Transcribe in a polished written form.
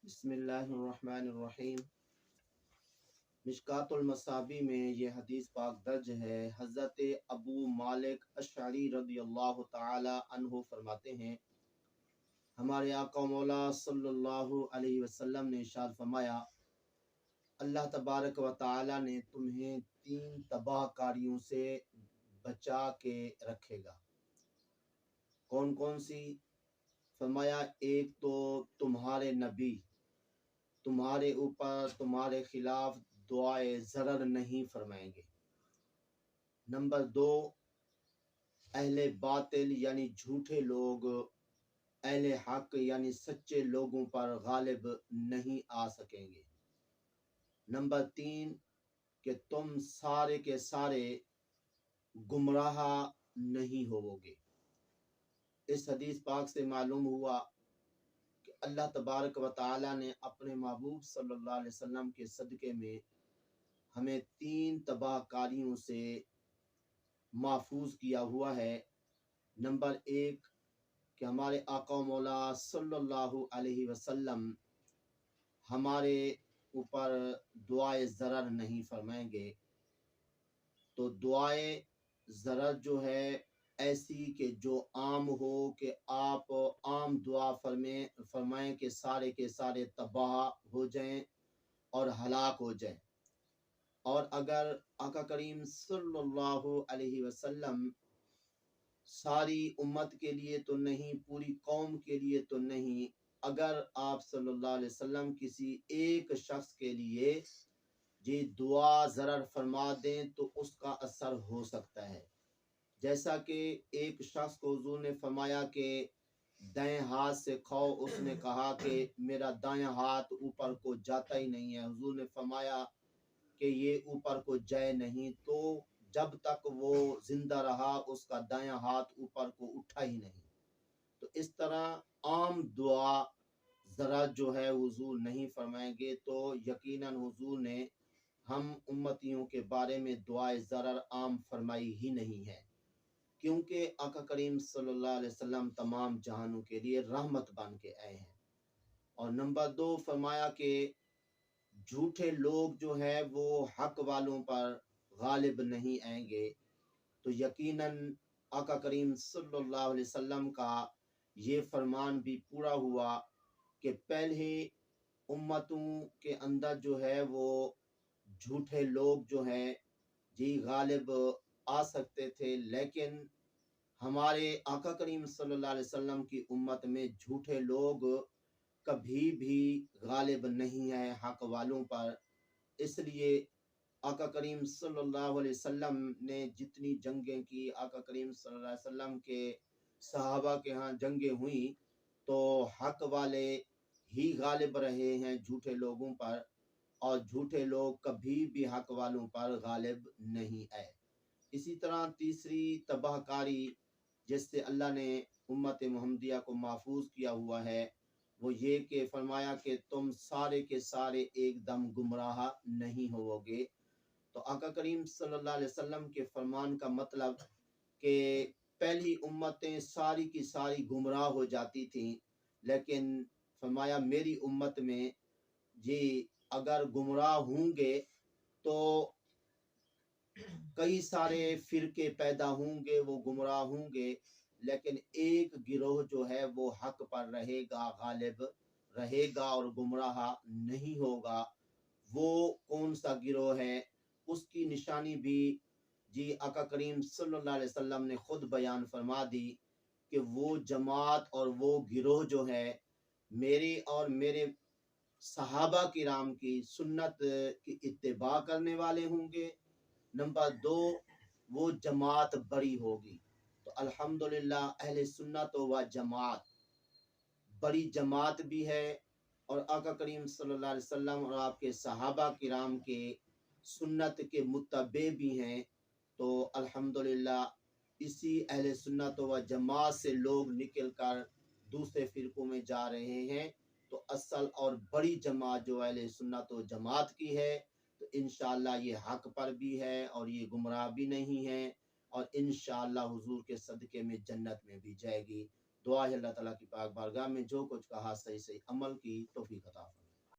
بسم اللہ الرحمن الرحیم۔ مشکات المصابیح میں یہ حدیث پاک درج ہے۔ حضرت ابو مالک اشعری رضی اللہ تعالی عنہ فرماتے ہیں، ہمارے آقا و مولا صلی اللہ علیہ وسلم نے ارشاد فرمایا، اللہ تبارک و تعالی نے تمہیں 3 تباہ کاریوں سے بچا کے رکھے گا۔ کون کون سی؟ فرمایا ایک تو تمہارے نبی تمہارے اوپر تمہارے خلاف دعائے ضرر نہیں فرمائیں گے۔ نمبر 2، اہل باطل یعنی جھوٹے لوگ اہل حق یعنی سچے لوگوں پر غالب نہیں آ سکیں گے۔ نمبر 3، کہ تم سارے کے سارے گمراہ نہیں ہوو گے۔ اس حدیث پاک سے معلوم ہوا کہ اللہ تبارک و تعالی نے اپنے محبوب صلی اللہ علیہ وسلم کے صدقے میں ہمیں 3 تباہ کاریوں سے محفوظ کیا ہوا ہے۔ نمبر 1، کہ ہمارے آقا و مولا صلی اللہ علیہ وسلم ہمارے اوپر دعائے ضرر نہیں فرمائیں گے۔ تو دعائے ضرر جو ہے ایسی کہ جو عام ہو، کہ آپ عام دعا فرمائیں کہ سارے کے سارے تباہ ہو جائیں اور ہلاک ہو جائیں۔ اور اگر آقا کریم صلی اللہ علیہ وسلم ساری امت کے لیے تو نہیں، پوری قوم کے لیے تو نہیں، اگر آپ صلی اللہ علیہ وسلم کسی ایک شخص کے لیے جی دعا ضرر فرما دیں تو اس کا اثر ہو سکتا ہے۔ جیسا کہ ایک شخص کو حضور نے فرمایا کہ دائیں ہاتھ سے کھاؤ، اس نے کہا کہ میرا دائیں ہاتھ اوپر کو جاتا ہی نہیں ہے۔ حضور نے فرمایا کہ یہ اوپر کو جائے نہیں، تو جب تک وہ زندہ رہا اس کا دائیں ہاتھ اوپر کو اٹھا ہی نہیں۔ تو اس طرح عام دعا ذرا جو ہے حضور نہیں فرمائیں گے۔ تو یقیناً حضور نے ہم امتیوں کے بارے میں دعائے ضرر عام فرمائی ہی نہیں ہے، کیونکہ آقا کریم صلی اللہ علیہ وسلم تمام جہانوں کے لیے رحمت بن کے آئے ہیں۔ اور نمبر 2 فرمایا کہ جھوٹے لوگ جو ہے وہ حق والوں پر غالب نہیں آئیں گے۔ تو یقیناً آقا کریم صلی اللہ علیہ وسلم کا یہ فرمان بھی پورا ہوا کہ پہلے امتوں کے اندر جو ہے وہ جھوٹے لوگ جو ہیں جی غالب آ سکتے تھے، لیکن ہمارے آقا کریم صلی اللہ علیہ وسلم کی امت میں جھوٹے لوگ کبھی بھی غالب نہیں ہیں حق والوں پر۔ اس لیے آقا کریم صلی اللہ علیہ وسلم نے جتنی جنگیں کی، آقا کریم صلی اللہ علیہ وسلم کے صحابہ کے ہاں جنگیں ہوئیں تو حق والے ہی غالب رہے ہیں جھوٹے لوگوں پر، اور جھوٹے لوگ کبھی بھی حق والوں پر غالب نہیں آئے۔ اسی طرح تیسری تباہ کاری جس سے اللہ نے امت محمدیہ کو محفوظ کیا ہوا ہے وہ یہ کہ فرمایا کہ تم سارے کے سارے ایک دم گمراہ نہیں ہوو گے۔ تو آقا کریم صلی اللہ علیہ وسلم کے فرمان کا مطلب کہ پہلی امتیں ساری کی ساری گمراہ ہو جاتی تھیں، لیکن فرمایا میری امت میں جی اگر گمراہ ہوں گے تو کئی سارے فرقے پیدا ہوں گے، وہ گمراہ ہوں گے، لیکن ایک گروہ جو ہے وہ حق پر رہے گا، غالب رہے گا اور گمراہ نہیں ہوگا۔ وہ کون سا گروہ ہے اس کی نشانی بھی جی آقا کریم صلی اللہ علیہ وسلم نے خود بیان فرما دی کہ وہ جماعت اور وہ گروہ جو ہے میری اور میرے صحابہ کرام کی سنت کی اتباع کرنے والے ہوں گے۔ نمبر 2، وہ جماعت بڑی ہوگی۔ تو الحمدللہ اہل سنت و جماعت بڑی جماعت بھی ہے، اور آقا کریم صلی اللہ علیہ وسلم اور آپ کے صحابہ کرام کے سنت کے متبع بھی ہیں۔ تو الحمدللہ اسی اہل سنت و جماعت سے لوگ نکل کر دوسرے فرقوں میں جا رہے ہیں۔ تو اصل اور بڑی جماعت جو اہل سنت و جماعت کی ہے، تو انشاءاللہ یہ حق پر بھی ہے اور یہ گمراہ بھی نہیں ہے، اور انشاءاللہ حضور کے صدقے میں جنت میں بھی جائے گی۔ دعا ہے اللہ تعالیٰ کی پاک بارگاہ میں جو کچھ کہا صحیح صحیح عمل کی توفیق عطا فرمائے۔